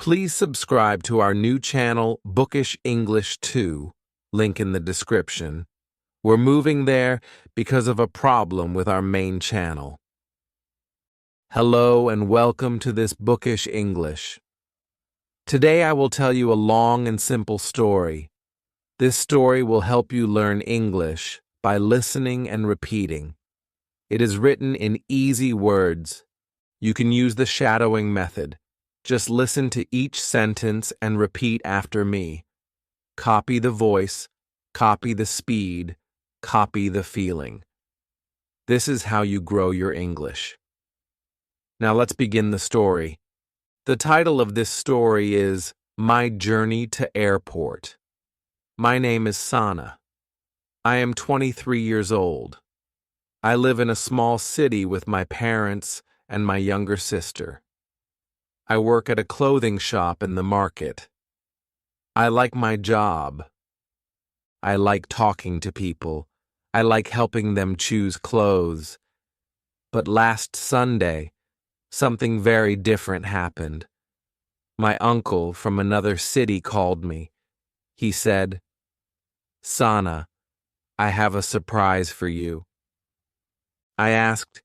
Please subscribe to our new channel, Bookish English 2, link in the description. We're moving there because of a problem with our main channel. Hello and welcome to this Bookish English. Today I will tell you a long and simple story. This story will help you learn English by listening and repeating. It is written in easy words. You can use the shadowing method. Just listen to each sentence and repeat after me. Copy the voice, copy the speed, copy the feeling. This is how you grow your English. Now let's begin the story. The title of this story is My Journey to Airport. My name is Sana. I am 23 years old. I live in a small city with my parents and my younger sister. I work at a clothing shop in the market. I like my job. I like talking to people. I like helping them choose clothes. But last Sunday, something very different happened. My uncle from another city called me. He said, "Sana, I have a surprise for you." I asked,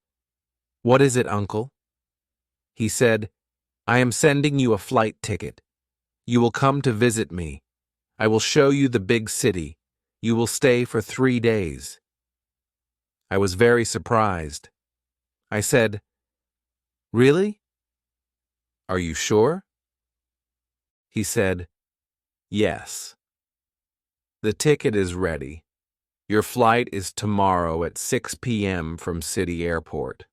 "What is it, Uncle?" He said, "I am sending you a flight ticket. You will come to visit me. I will show you the big city. You will stay for 3 days." I was very surprised. I said, "Really? Are you sure?" He said, "Yes. The ticket is ready. Your flight is tomorrow at 6 p.m. from City Airport."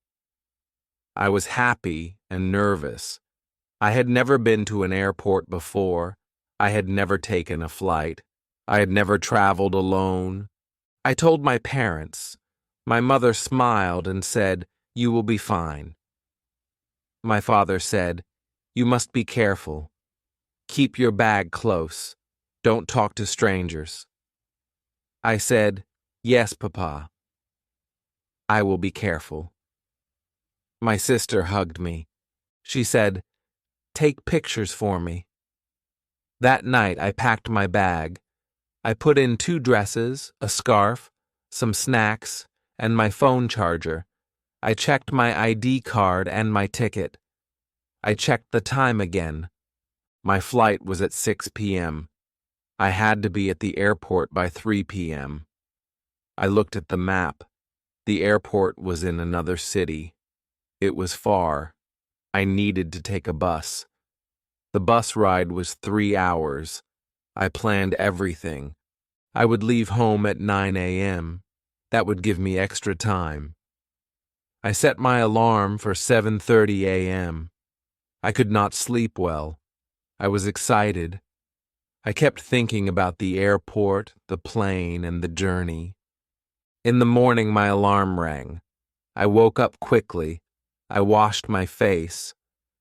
I was happy and nervous. I had never been to an airport before. I had never taken a flight. I had never traveled alone. I told my parents. My mother smiled and said, "You will be fine." My father said, "You must be careful. Keep your bag close. Don't talk to strangers." I said, "Yes, Papa. I will be careful." My sister hugged me. She said, "Take pictures for me." That night I packed my bag. I put in 2 dresses, a scarf, some snacks, and my phone charger. I checked my ID card and my ticket. I checked the time again. My flight was at 6 p.m. I had to be at the airport by 3 p.m. I looked at the map. The airport was in another city. It was far. I needed to take a bus. The bus ride was 3 hours. I planned everything. I would leave home at 9 a.m. That would give me extra time. I set my alarm for 7:30 a.m. I could not sleep well. I was excited. I kept thinking about the airport, the plane, and the journey. In the morning, my alarm rang. I woke up quickly. I washed my face.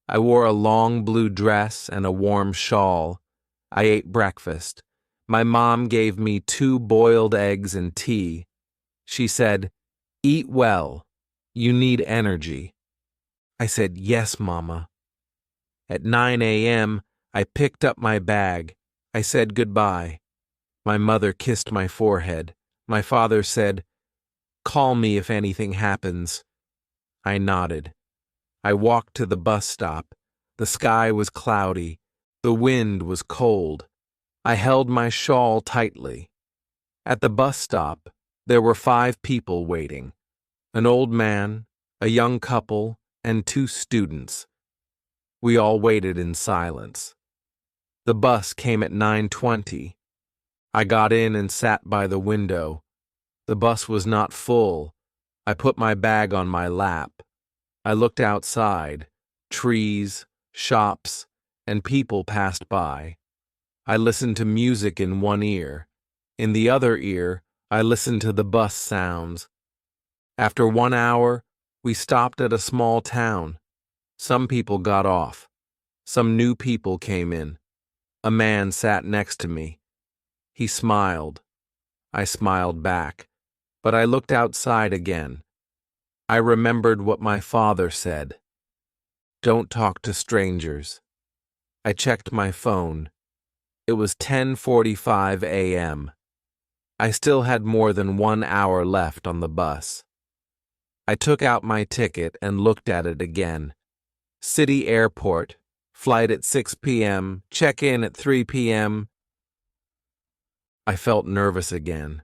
I wore a long blue dress and a warm shawl. I ate breakfast. My mom gave me 2 boiled eggs and tea. She said, "Eat well. You need energy." I said, "Yes, Mama." At 9 a.m., I picked up my bag. I said goodbye. My mother kissed my forehead. My father said, "Call me if anything happens." I nodded. I walked to the bus stop. The sky was cloudy. The wind was cold. I held my shawl tightly. At the bus stop, there were 5 people waiting. An old man, a young couple, and 2 students. We all waited in silence. The bus came at 9:20. I got in and sat by the window. The bus was not full. I put my bag on my lap. I looked outside. Trees, shops, and people passed by. I listened to music in one ear. In the other ear, I listened to the bus sounds. After 1 hour, we stopped at a small town. Some people got off. Some new people came in. A man sat next to me. He smiled. I smiled back, but I looked outside again. I remembered what my father said. Don't talk to strangers. I checked my phone. It was 10:45 a.m. I still had more than 1 hour left on the bus. I took out my ticket and looked at it again. City Airport, flight at 6 p.m., check-in at 3 p.m. I felt nervous again.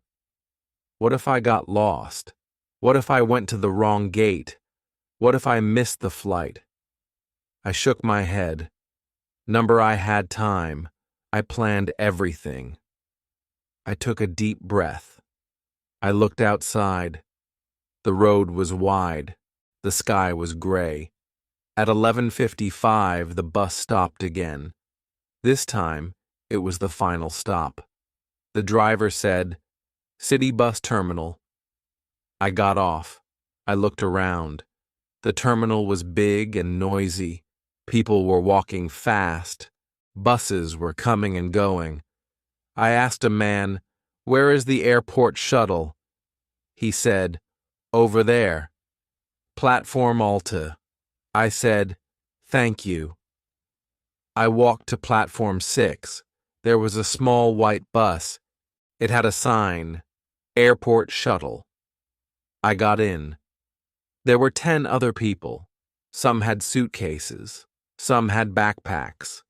What if I got lost? What if I went to the wrong gate? What if I missed the flight? I shook my head. I had time. I planned everything. I took a deep breath. I looked outside. The road was wide. The sky was gray. At 11:55, the bus stopped again. This time, it was the final stop. The driver said, "City Bus Terminal." I got off. I looked around. The terminal was big and noisy. People were walking fast. Buses were coming and going. I asked a man, "Where is the airport shuttle?" He said, "Over there. Platform Alta." I said, "Thank you." I walked to Platform 6. There was a small white bus. It had a sign, "Airport Shuttle." I got in. There were 10 other people. Some had suitcases. Some had backpacks.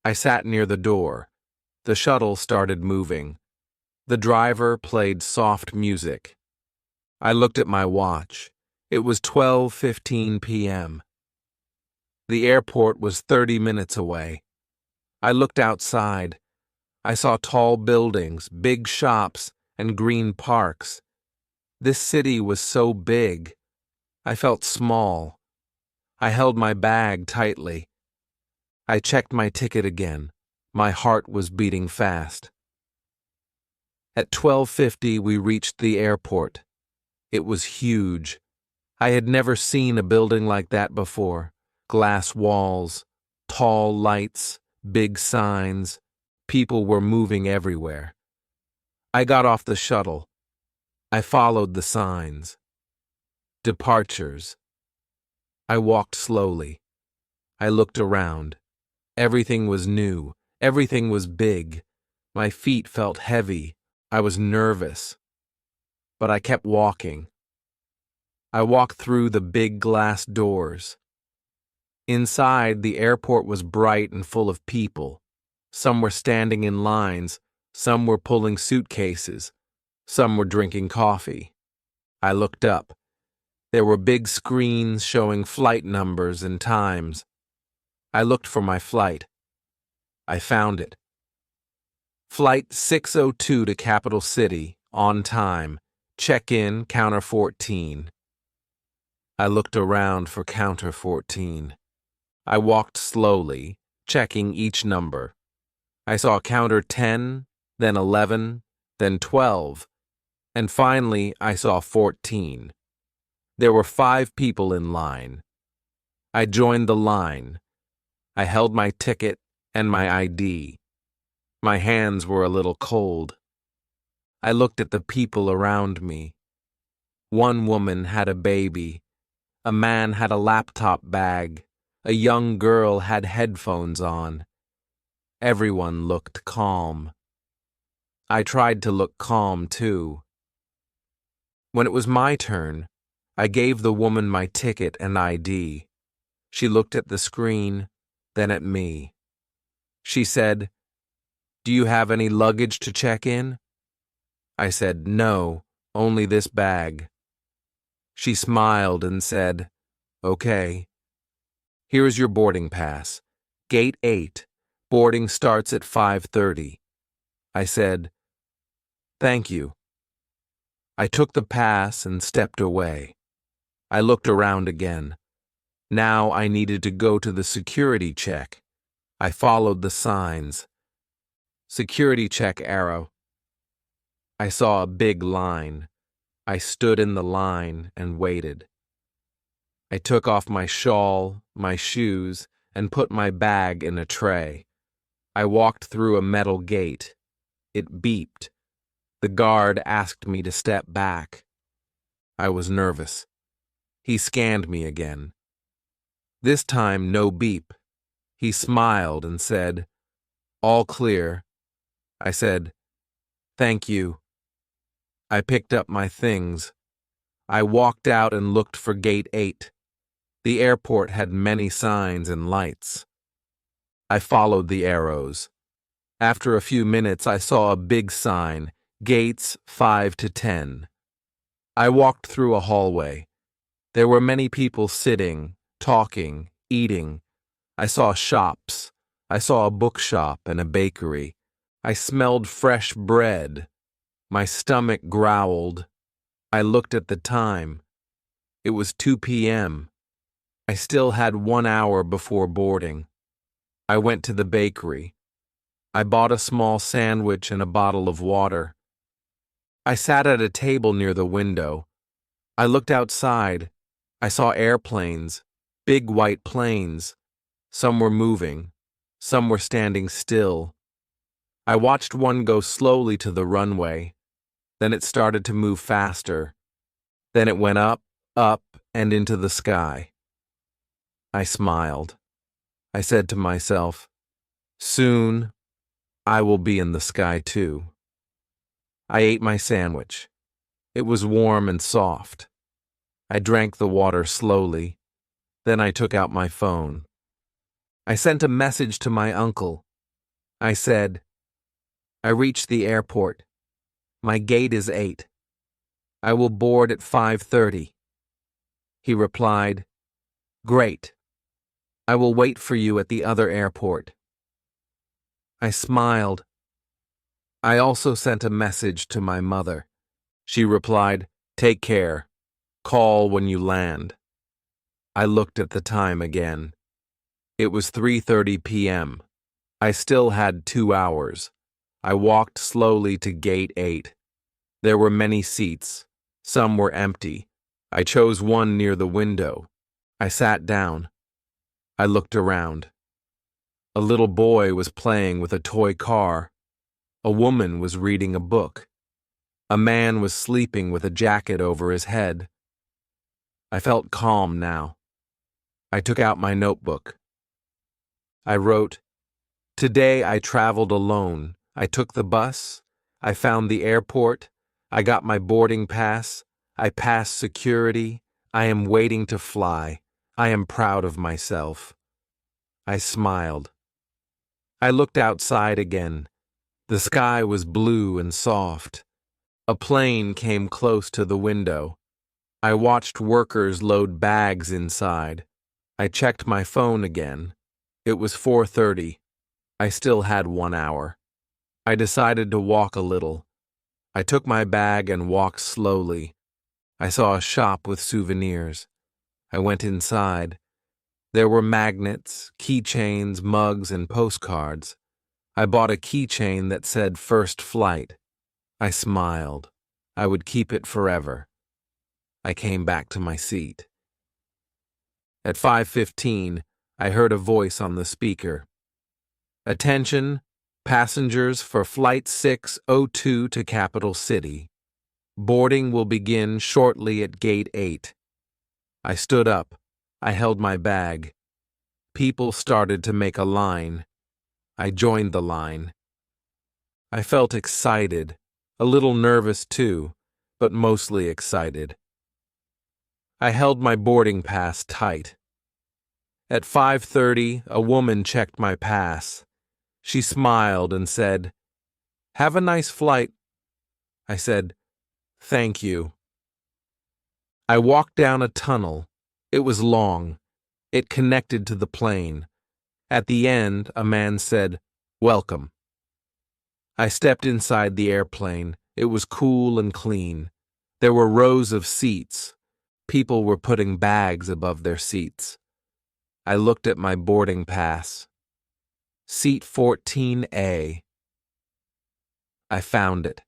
I sat near the door. The shuttle started moving. The driver played soft music. I looked at my watch. It was 12:15 p.m. The airport was 30 minutes away. I looked outside. I saw tall buildings, big shops, and green parks. This city was so big. I felt small. I held my bag tightly. I checked my ticket again. My heart was beating fast. At 12:50, we reached the airport. It was huge. I had never seen a building like that before. Glass walls, tall lights, big signs. People were moving everywhere. I got off the shuttle. I followed the signs. Departures. I walked slowly. I looked around. Everything was new. Everything was big. My feet felt heavy. I was nervous. But I kept walking. I walked through the big glass doors. Inside, the airport was bright and full of people. Some were standing in lines. Some were pulling suitcases. Some were drinking coffee. I looked up. There were big screens showing flight numbers and times. I looked for my flight. I found it. Flight 602 to Capital City, on time. Check-in, counter 14. I looked around for counter 14. I walked slowly, checking each number. I saw counter 10, then 11, then 12, and finally I saw 14. There were 5 people in line. I joined the line. I held my ticket and my ID. My hands were a little cold. I looked at the people around me. One woman had a baby. A man had a laptop bag. A young girl had headphones on. Everyone looked calm. I tried to look calm, too. When it was my turn, I gave the woman my ticket and ID. She looked at the screen, then at me. She said, "Do you have any luggage to check in?" I said, "No, only this bag." She smiled and said, "Okay. Here's your boarding pass. Gate 8. Boarding starts at 5:30. I said, "Thank you." I took the pass and stepped away. I looked around again. Now I needed to go to the security check. I followed the signs. Security check arrow. I saw a big line. I stood in the line and waited. I took off my shawl, my shoes, and put my bag in a tray. I walked through a metal gate. It beeped. The guard asked me to step back. I was nervous. He scanned me again. This time, no beep. He smiled and said, "All clear." I said, "Thank you." I picked up my things. I walked out and looked for Gate 8. The airport had many signs and lights. I followed the arrows. After a few minutes, I saw a big sign, Gates 5 to 10. I walked through a hallway. There were many people sitting, talking, eating. I saw shops. I saw a bookshop and a bakery. I smelled fresh bread. My stomach growled. I looked at the time. It was 2 p.m. I still had 1 hour before boarding. I went to the bakery. I bought a small sandwich and a bottle of water. I sat at a table near the window. I looked outside. I saw airplanes, big white planes. Some were moving. Some were standing still. I watched one go slowly to the runway. Then it started to move faster. Then it went up, and into the sky. I smiled. I said to myself, "Soon, I will be in the sky too." I ate my sandwich. It was warm and soft. I drank the water slowly. Then I took out my phone. I sent a message to my uncle. I said, "I reached the airport. My gate is 8. I will board at 5:30. He replied, "Great. I will wait for you at the other airport." I smiled. I also sent a message to my mother. She replied, "Take care. Call when you land." I looked at the time again. It was 3:30 p.m. I still had 2 hours. I walked slowly to Gate 8. There were many seats. Some were empty. I chose one near the window. I sat down. I looked around. A little boy was playing with a toy car. A woman was reading a book. A man was sleeping with a jacket over his head. I felt calm now. I took out my notebook. I wrote, "Today I traveled alone. I took the bus. I found the airport. I got my boarding pass. I passed security. I am waiting to fly. I am proud of myself." I smiled. I looked outside again. The sky was blue and soft. A plane came close to the window. I watched workers load bags inside. I checked my phone again. It was 4:30. I still had 1 hour. I decided to walk a little. I took my bag and walked slowly. I saw a shop with souvenirs. I went inside. There were magnets, keychains, mugs, and postcards. I bought a keychain that said "First Flight." I smiled. I would keep it forever. I came back to my seat. At 5:15, I heard a voice on the speaker. "Attention, passengers for Flight 602 to Capital City. Boarding will begin shortly at Gate 8. I stood up. I held my bag. People started to make a line. I joined the line. I felt excited, a little nervous too, but mostly excited. I held my boarding pass tight. At 5:30, a woman checked my pass. She smiled and said, "Have a nice flight." I said, "Thank you." I walked down a tunnel. It was long. It connected to the plane. At the end, a man said, "Welcome." I stepped inside the airplane. It was cool and clean. There were rows of seats. People were putting bags above their seats. I looked at my boarding pass. Seat 14A. I found it.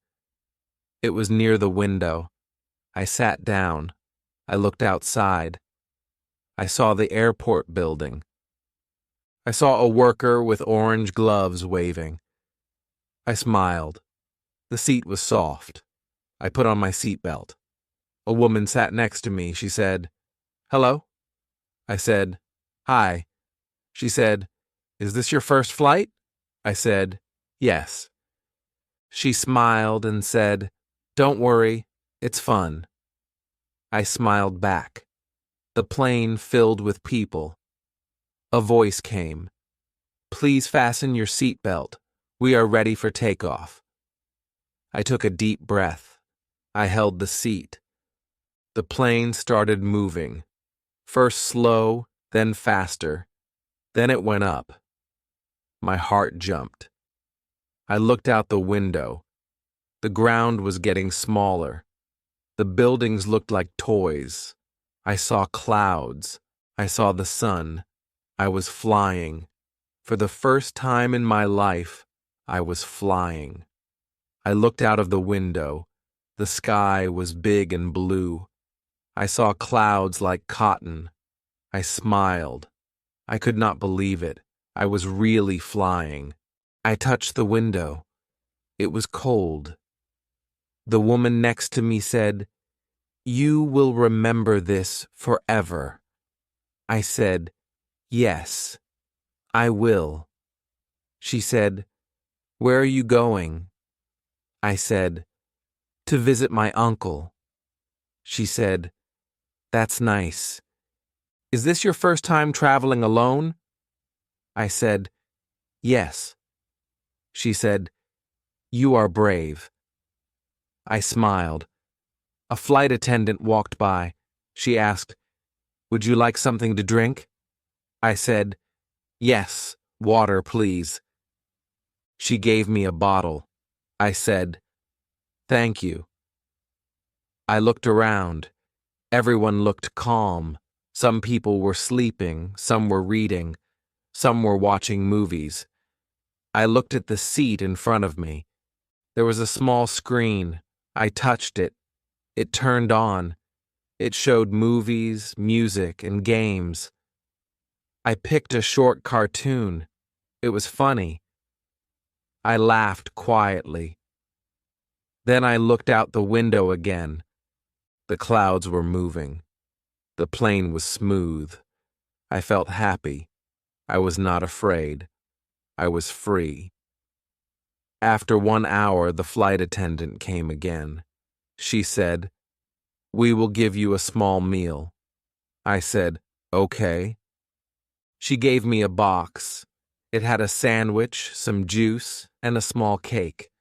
It was near the window. I sat down. I looked outside. I saw the airport building. I saw a worker with orange gloves waving. I smiled. The seat was soft. I put on my seatbelt. A woman sat next to me. She said, "Hello?" I said, "Hi." She said, "Is this your first flight?" I said, "Yes." She smiled and said, "Don't worry, it's fun." I smiled back. The plane filled with people. A voice came. "Please fasten your seatbelt. We are ready for takeoff." I took a deep breath. I held the seat. The plane started moving. First slow, then faster. Then it went up. My heart jumped. I looked out the window. The ground was getting smaller. The buildings looked like toys. I saw clouds. I saw the sun. I was flying. For the first time in my life, I was flying. I looked out of the window. The sky was big and blue. I saw clouds like cotton. I smiled. I could not believe it. I was really flying. I touched the window. It was cold. The woman next to me said, "You will remember this forever." I said, "Yes, I will." She said, "Where are you going?" I said, "To visit my uncle." She said, "That's nice. Is this your first time traveling alone?" I said, "Yes." She said, "You are brave." I smiled. A flight attendant walked by. She asked, "Would you like something to drink?" I said, "Yes, water, please." She gave me a bottle. I said, "Thank you." I looked around. Everyone looked calm. Some people were sleeping, some were reading, some were watching movies. I looked at the seat in front of me. There was a small screen. I touched it. It turned on. It showed movies, music, and games. I picked a short cartoon. It was funny. I laughed quietly. Then I looked out the window again. The clouds were moving. The plane was smooth. I felt happy. I was not afraid. I was free. After 1 hour, the flight attendant came again. She said, "We will give you a small meal." I said, "Okay." She gave me a box. It had a sandwich, some juice, and a small cake.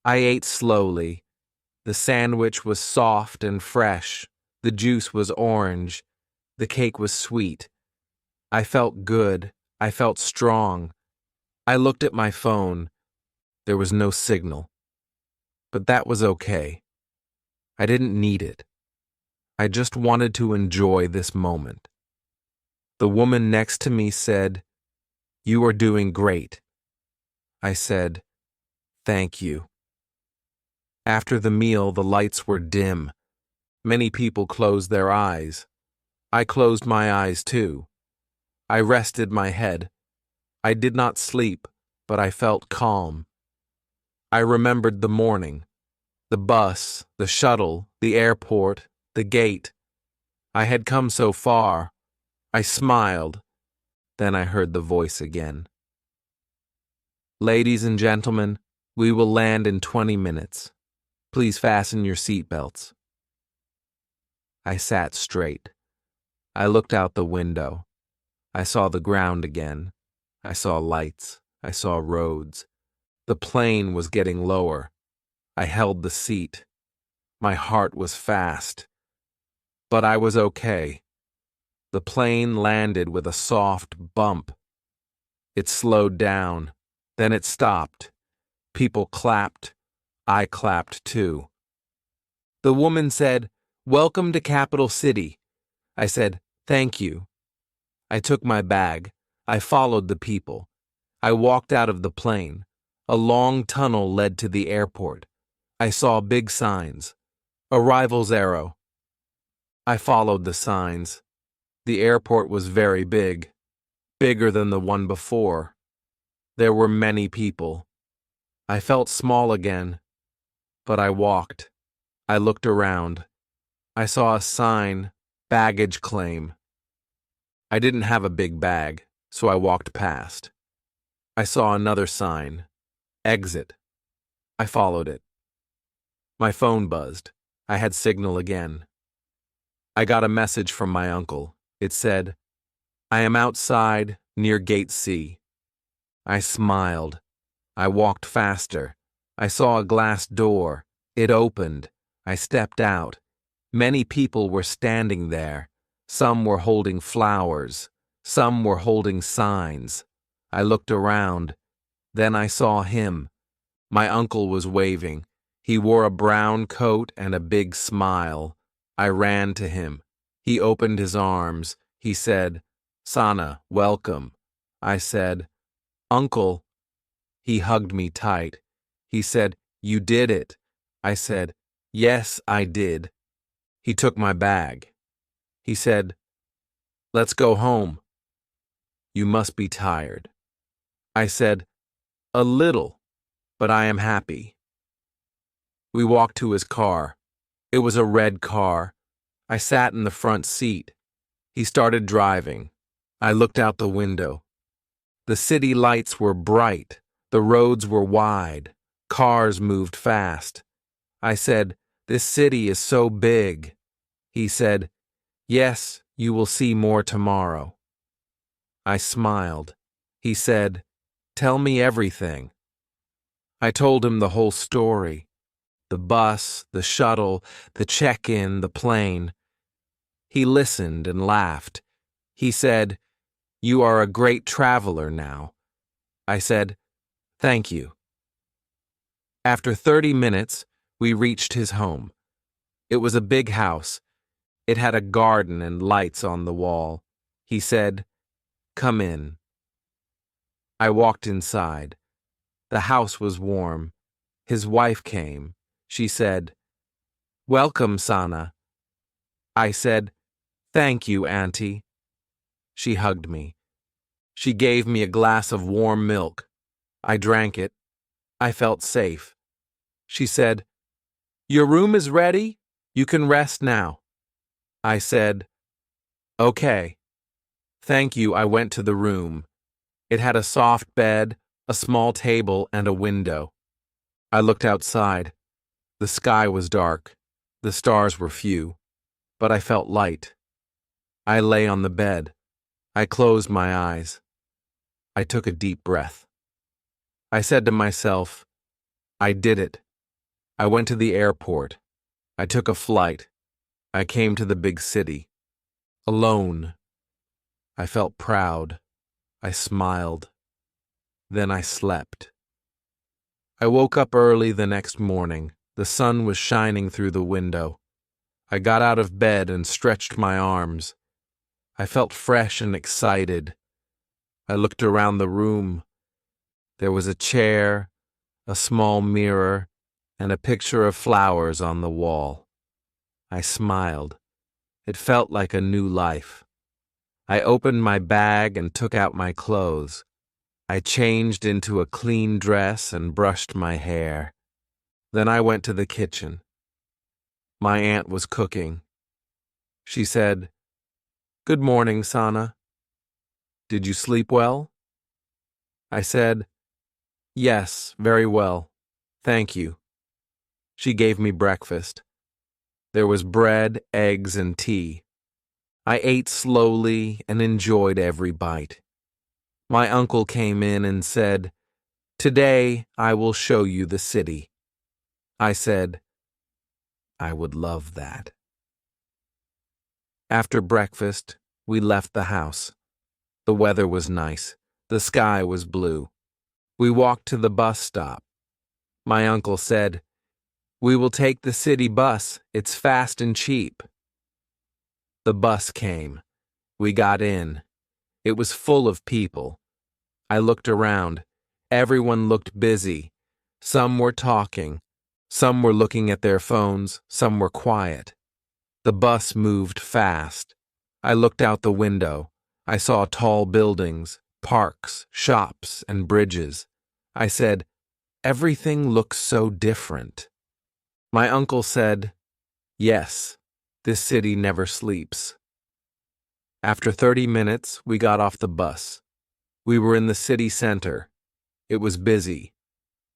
I ate slowly. The sandwich was soft and fresh. The juice was orange. The cake was sweet. I felt good. I felt strong. I looked at my phone. There was no signal. But that was okay. I didn't need it. I just wanted to enjoy this moment. The woman next to me said, "You are doing great." I said, "Thank you." After the meal, the lights were dim. Many people closed their eyes. I closed my eyes too. I rested my head. I did not sleep, but I felt calm. I remembered the morning, the bus, the shuttle, the airport, the gate. I had come so far. I smiled. Then I heard the voice again. "Ladies and gentlemen, we will land in 20 minutes. Please fasten your seatbelts." I sat straight. I looked out the window. I saw the ground again. I saw lights. I saw roads. The plane was getting lower. I held the seat. My heart was fast. But I was okay. The plane landed with a soft bump. It slowed down. Then it stopped. People clapped. I clapped too. The woman said, "Welcome to Capital City." I said, "Thank you." I took my bag. I followed the people. I walked out of the plane. A long tunnel led to the airport. I saw big signs. "Arrivals arrow." I followed the signs. The airport was very big, bigger than the one before. There were many people. I felt small again, but I walked. I looked around. I saw a sign, "Baggage claim." I didn't have a big bag, so I walked past. I saw another sign. Exit. I followed it. My phone buzzed. I had signal again. I got a message from my uncle. It said, "I am outside, near Gate C." I smiled. I walked faster. I saw a glass door. It opened. I stepped out. Many people were standing there. Some were holding flowers. Some were holding signs. I looked around. Then I saw him. My uncle was waving. He wore a brown coat and a big smile. I ran to him. He opened his arms. He said, "Sana, welcome." I said, "Uncle." He hugged me tight. He said, "You did it." I said, "Yes, I did." He took my bag. He said, "Let's go home. You must be tired." I said, "A little, but I am happy." We walked to his car. It was a red car. I sat in the front seat. He started driving. I looked out the window. The city lights were bright. The roads were wide. Cars moved fast. I said, "This city is so big." He said, "Yes, you will see more tomorrow." I smiled. He said, "Tell me everything." I told him the whole story. The bus, the shuttle, the check-in, the plane. He listened and laughed. He said, "You are a great traveler now." I said, "Thank you." After 30 minutes, we reached his home. It was a big house. It had a garden and lights on the wall. He said, "Come in." I walked inside. The house was warm. His wife came. She said, "Welcome, Sana." I said, "Thank you, Auntie." She hugged me. She gave me a glass of warm milk. I drank it. I felt safe. She said, "Your room is ready. You can rest now." I said, "Okay." Thank you. I went to the room. It had a soft bed, a small table, and a window. I looked outside. The sky was dark. The stars were few, but I felt light. I lay on the bed. I closed my eyes. I took a deep breath. I said to myself, "I did it." I went to the airport. I took a flight. I came to the big city. Alone. I felt proud. I smiled. Then I slept. I woke up early the next morning. The sun was shining through the window. I got out of bed and stretched my arms. I felt fresh and excited. I looked around the room. There was a chair, a small mirror, and a picture of flowers on the wall. I smiled. It felt like a new life. I opened my bag and took out my clothes. I changed into a clean dress and brushed my hair. Then I went to the kitchen. My aunt was cooking. She said, "Good morning, Sana. Did you sleep well?" I said, "Yes, very well. Thank you." She gave me breakfast. There was bread, eggs, and tea. I ate slowly and enjoyed every bite. My uncle came in and said, "Today I will show you the city." I said, "I would love that." After breakfast, we left the house. The weather was nice. The sky was blue. We walked to the bus stop. My uncle said, "We will take the city bus. It's fast and cheap." The bus came. We got in. It was full of people. I looked around. Everyone looked busy. Some were talking. Some were looking at their phones. Some were quiet. The bus moved fast. I looked out the window. I saw tall buildings, parks, shops, and bridges. I said, "Everything looks so different." My uncle said, "Yes, this city never sleeps." After 30 minutes, we got off the bus. We were in the city center. It was busy.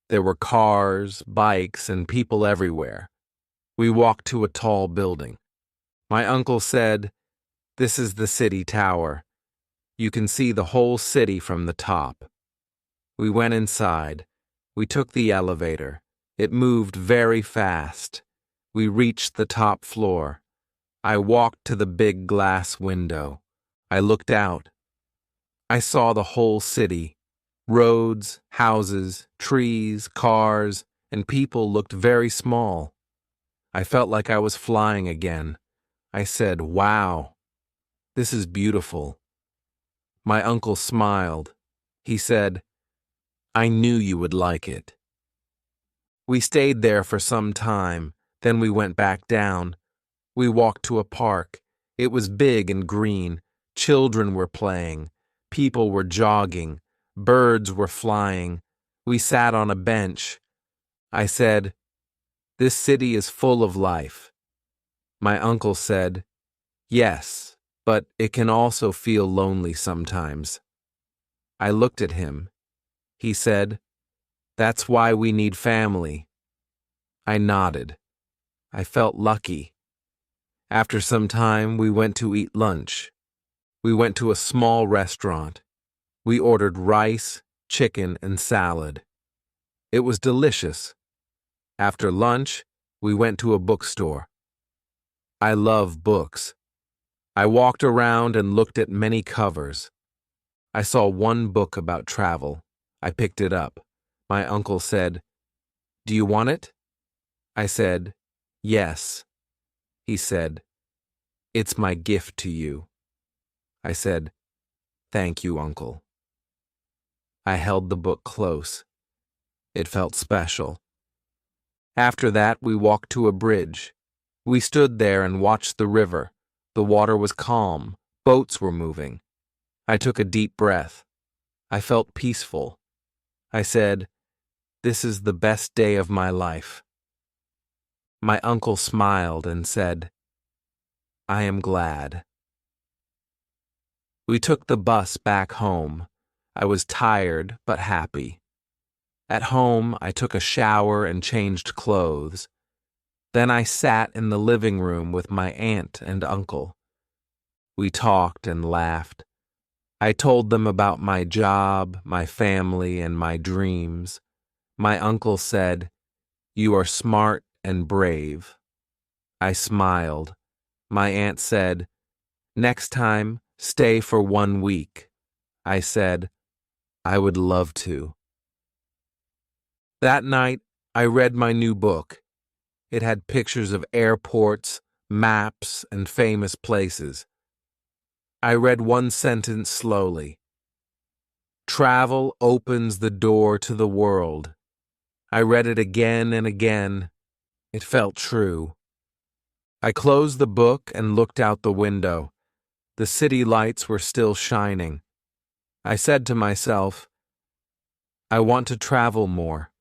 There were cars, bikes, and people everywhere. We walked to a tall building. My uncle said, "This is the city tower. You can see the whole city from the top." We went inside. We took the elevator. It moved very fast. We reached the top floor. I walked to the big glass window. I looked out. I saw the whole city. Roads, houses, trees, cars, and people looked very small. I felt like I was flying again. I said, "Wow, this is beautiful." My uncle smiled. He said, "I knew you would like it." We stayed there for some time, then we went back down. We walked to a park. It was big and green. Children were playing. People were jogging. Birds were flying. We sat on a bench. I said, "This city is full of life." My uncle said, "Yes, but it can also feel lonely sometimes." I looked at him. He said, "That's why we need family." I nodded. I felt lucky. After some time, we went to eat lunch. We went to a small restaurant. We ordered rice, chicken, and salad. It was delicious. After lunch, we went to a bookstore. I love books. I walked around and looked at many covers. I saw one book about travel. I picked it up. My uncle said, "Do you want it?" I said, "Yes." He said, "It's my gift to you." I said, "Thank you, Uncle." I held the book close. It felt special. After that, we walked to a bridge. We stood there and watched the river. The water was calm. Boats were moving. I took a deep breath. I felt peaceful. I said, "This is the best day of my life." My uncle smiled and said, "I am glad." We took the bus back home. I was tired but happy. At home, I took a shower and changed clothes. Then I sat in the living room with my aunt and uncle. We talked and laughed. I told them about my job, my family, and my dreams. My uncle said, "You are smart and brave." I smiled. My aunt said, "Next time, stay for 1 week." I said, "I would love to." That night, I read my new book. It had pictures of airports, maps, and famous places. I read one sentence slowly. "Travel opens the door to the world." I read it again and again. It felt true. I closed the book and looked out the window. The city lights were still shining. I said to myself, "I want to travel more.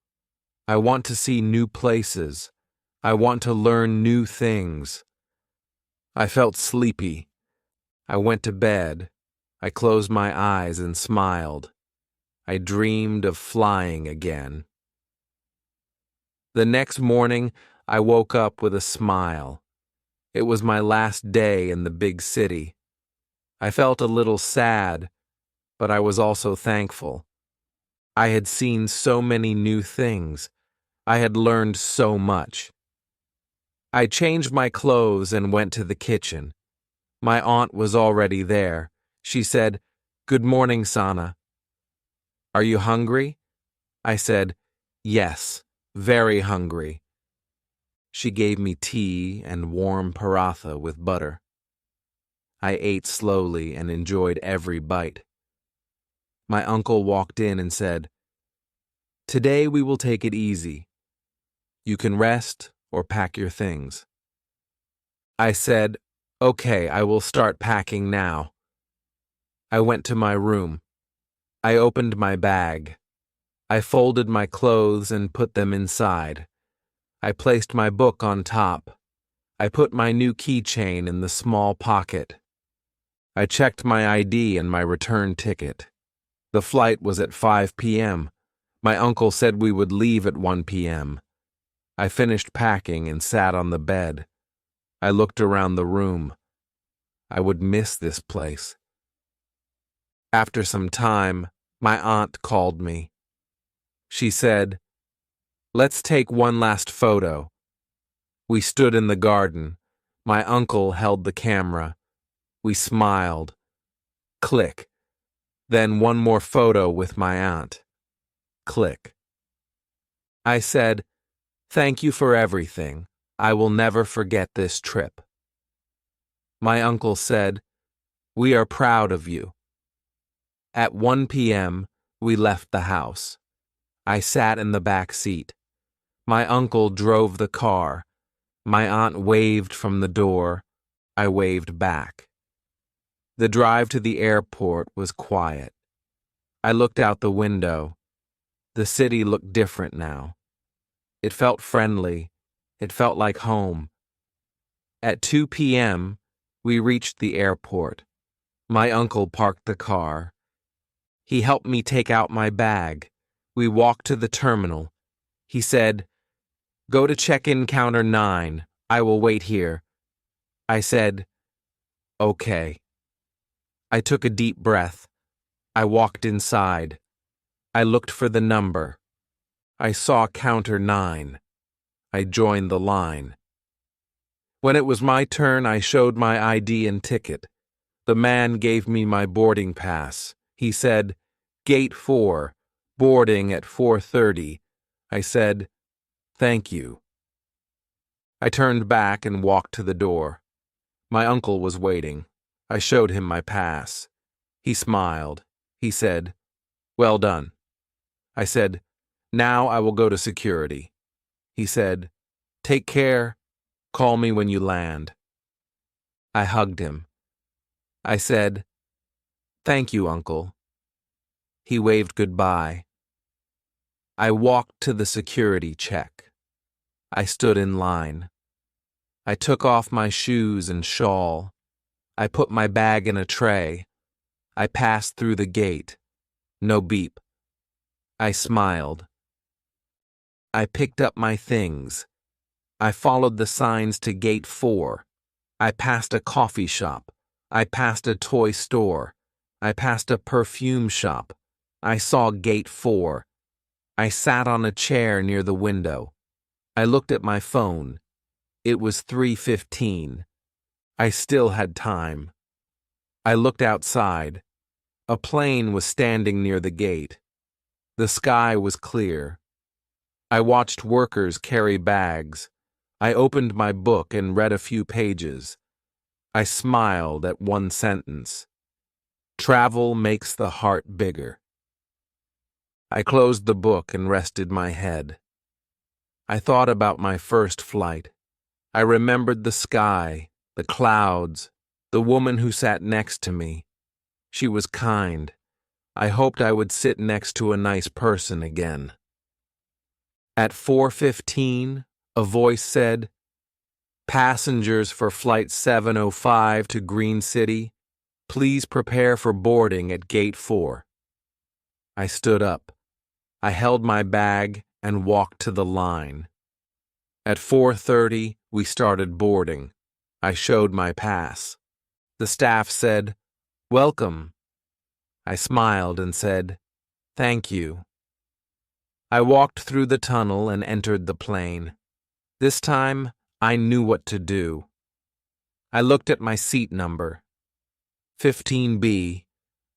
I want to see new places. I want to learn new things." I felt sleepy. I went to bed. I closed my eyes and smiled. I dreamed of flying again. The next morning, I woke up with a smile. It was my last day in the big city. I felt a little sad, but I was also thankful. I had seen so many new things. I had learned so much. I changed my clothes and went to the kitchen. My aunt was already there. She said, "Good morning, Sana. Are you hungry?" I said, "Yes, very hungry." She gave me tea and warm paratha with butter. I ate slowly and enjoyed every bite. My uncle walked in and said, "Today we will take it easy. You can rest or pack your things." I said, "Okay, I will start packing now." I went to my room. I opened my bag. I folded my clothes and put them inside. I placed my book on top. I put my new keychain in the small pocket. I checked my ID and my return ticket. The flight was at 5 p.m. My uncle said we would leave at 1 p.m. I finished packing and sat on the bed. I looked around the room. I would miss this place. After some time, my aunt called me. She said, "Let's take one last photo." We stood in the garden. My uncle held the camera. We smiled. Click. Then one more photo with my aunt. Click. I said, "Thank you for everything. I will never forget this trip." My uncle said, "We are proud of you." At 1 p.m., we left the house. I sat in the back seat. My uncle drove the car. My aunt waved from the door. I waved back. The drive to the airport was quiet. I looked out the window. The city looked different now. It felt friendly. It felt like home. At 2 p.m., we reached the airport. My uncle parked the car. He helped me take out my bag. We walked to the terminal. He said, "Go to check-in counter 9. I will wait here." I said, "Okay." I took a deep breath. I walked inside. I looked for the number. I saw counter 9. I joined the line. When it was my turn, I showed my ID and ticket. The man gave me my boarding pass. He said, "Gate 4, boarding at 4:30. I said, "Thank you." I turned back and walked to the door. My uncle was waiting. I showed him my pass. He smiled. He said, "Well done." I said, "Now I will go to security." He said, "Take care. Call me when you land." I hugged him. I said, "Thank you, Uncle." He waved goodbye. I walked to the security check. I stood in line. I took off my shoes and shawl. I put my bag in a tray. I passed through the gate. No beep. I smiled. I picked up my things. I followed the signs to gate 4. I passed a coffee shop. I passed a toy store. I passed a perfume shop. I saw gate 4. I sat on a chair near the window. I looked at my phone. It was 3:15. I still had time. I looked outside. A plane was standing near the gate. The sky was clear. I watched workers carry bags. I opened my book and read a few pages. I smiled at one sentence. Travel makes the heart bigger. I closed the book and rested my head. I thought about my first flight. I remembered the sky, the clouds, the woman who sat next to me. She was kind. I hoped I would sit next to a nice person again. At 4:15, a voice said, "Passengers for Flight 705 to Green City, please prepare for boarding at Gate 4. I stood up. I held my bag and walked to the line. At 4:30, we started boarding. I showed my pass. The staff said, "Welcome." I smiled and said, "Thank you." I walked through the tunnel and entered the plane. This time, I knew what to do. I looked at my seat number. 15B.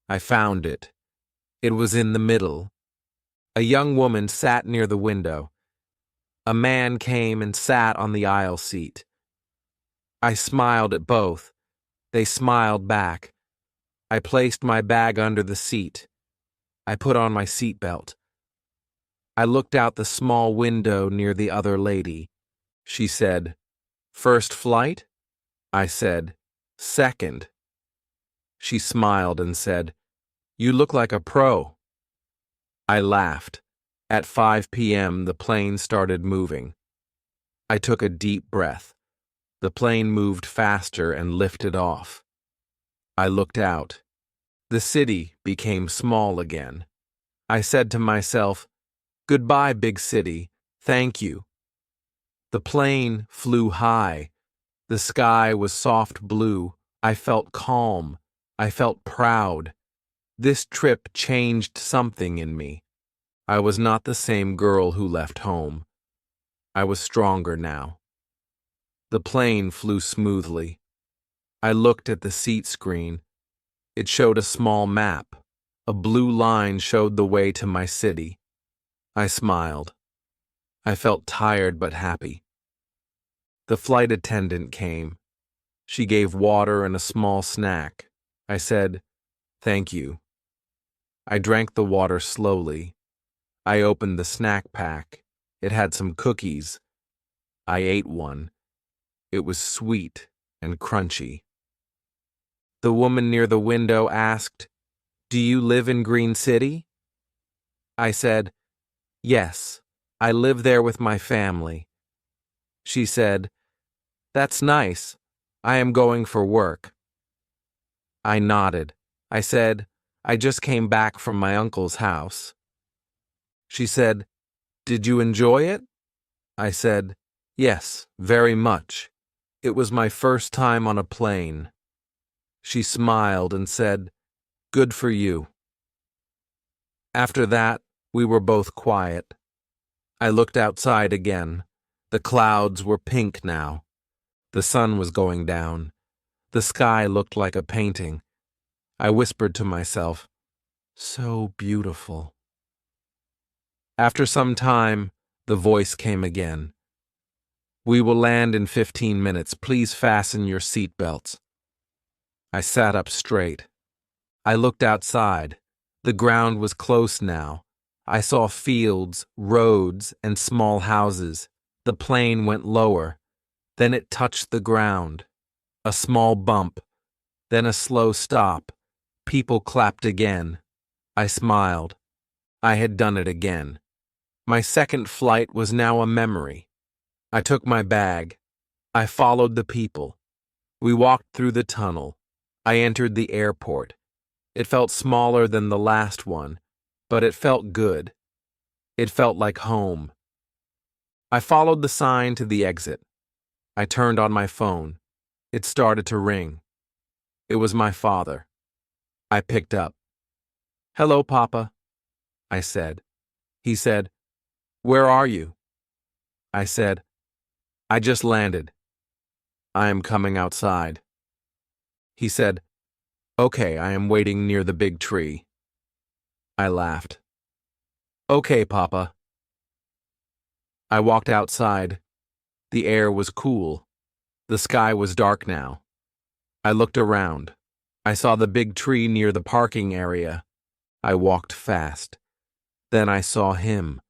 I found it. It was in the middle. A young woman sat near the window. A man came and sat on the aisle seat. I smiled at both. They smiled back. I placed my bag under the seat. I put on my seatbelt. I looked out the small window near the other lady. She said, "First flight?" I said, "Second." She smiled and said, "You look like a pro." I laughed. At 5 p.m., the plane started moving. I took a deep breath. The plane moved faster and lifted off. I looked out. The city became small again. I said to myself, Goodbye, big city. Thank you. The plane flew high. The sky was soft blue. I felt calm. I felt proud. This trip changed something in me. I was not the same girl who left home. I was stronger now. The plane flew smoothly. I looked at the seat screen. It showed a small map. A blue line showed the way to my city. I smiled. I felt tired but happy. The flight attendant came. She gave water and a small snack. I said, "Thank you." I drank the water slowly. I opened the snack pack. It had some cookies. I ate one. It was sweet and crunchy. The woman near the window asked, "Do you live in Green City?" I said, "Yes, I live there with my family." She said, "That's nice. I am going for work." I nodded. I said, "I just came back from my uncle's house." She said, "Did you enjoy it?" I said, "Yes, very much. It was my first time on a plane." She smiled and said, "Good for you." After that, we were both quiet. I looked outside again. The clouds were pink now. The sun was going down. The sky looked like a painting. I whispered to myself, "So beautiful." After some time, the voice came again. "We will land in 15 minutes. Please fasten your seat belts." I sat up straight. I looked outside. The ground was close now. I saw fields, roads, and small houses. The plane went lower. Then it touched the ground. A small bump. Then a slow stop. People clapped again. I smiled. I had done it again. My second flight was now a memory. I took my bag. I followed the people. We walked through the tunnel. I entered the airport. It felt smaller than the last one, but it felt good. It felt like home. I followed the sign to the exit. I turned on my phone. It started to ring. It was my father. I picked up. "Hello, Papa," I said. He said, "Where are you?" I said, "I just landed. I am coming outside." He said, "Okay, I am waiting near the big tree." I laughed. "Okay, Papa." I walked outside. The air was cool. The sky was dark now. I looked around. I saw the big tree near the parking area. I walked fast. Then I saw him.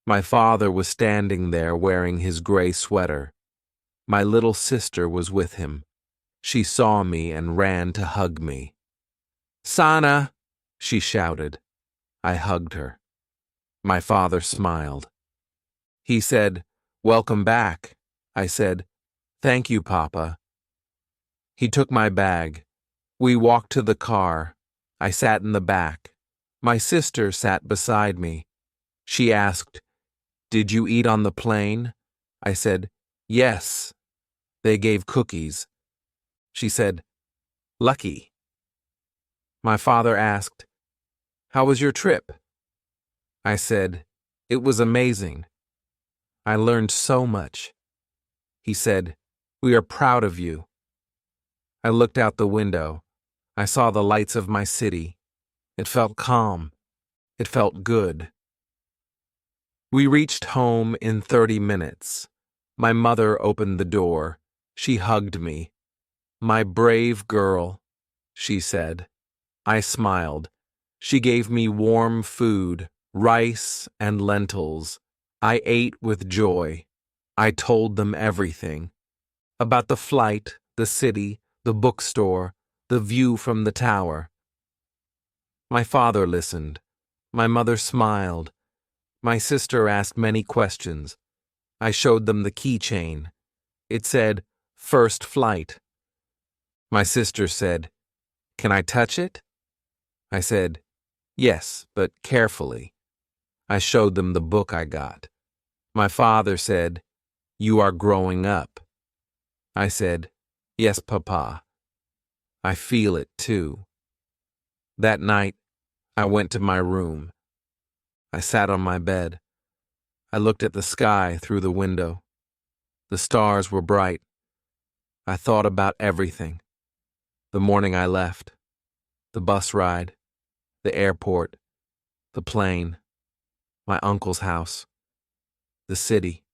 My father was standing there wearing his gray sweater. My little sister was with him. She saw me and ran to hug me. "Sana!" she shouted. I hugged her. My father smiled. He said, "Welcome back." I said, "Thank you, Papa." He took my bag. We walked to the car. I sat in the back. My sister sat beside me. She asked, "Did you eat on the plane?" I said, "Yes." They gave cookies. She said, "Lucky." My father asked, "How was your trip?" I said, "It was amazing. I learned so much." He said, "We are proud of you." I looked out the window. I saw the lights of my city. It felt calm. It felt good. We reached home in 30 minutes. My mother opened the door. She hugged me. "My brave girl," she said. I smiled. She gave me warm food, rice and lentils. I ate with joy. I told them everything. About the flight, the city, the bookstore, the view from the tower. My father listened. My mother smiled. My sister asked many questions. I showed them the keychain. It said, "First flight." My sister said, "Can I touch it?" I said, "Yes, but carefully." I showed them the book I got. My father said, "You are growing up." I said, "Yes, Papa. I feel it too." That night, I went to my room. I sat on my bed. I looked at the sky through the window. The stars were bright. I thought about everything. The morning I left, the bus ride, the airport, the plane, my uncle's house, the city,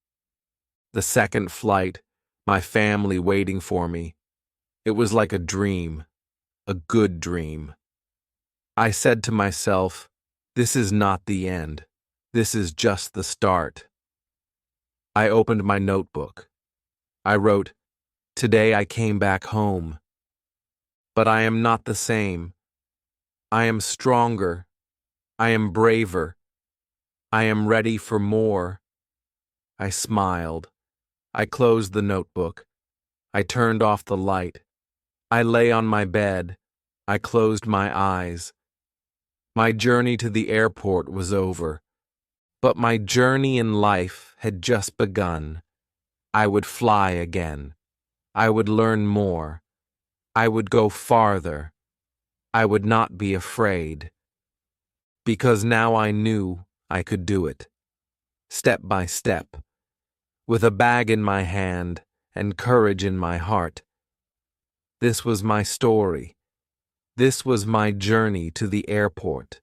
the second flight, my family waiting for me. It was like a dream, a good dream. I said to myself, this is not the end. This is just the start. I opened my notebook. I wrote, "Today I came back home. But I am not the same. I am stronger. I am braver. I am ready for more." I smiled. I closed the notebook. I turned off the light. I lay on my bed. I closed my eyes. My journey to the airport was over. But my journey in life had just begun. I would fly again. I would learn more. I would go farther. I would not be afraid. Because now I knew I could do it. Step by step. With a bag in my hand and courage in my heart. This was my story. This was my journey to the airport.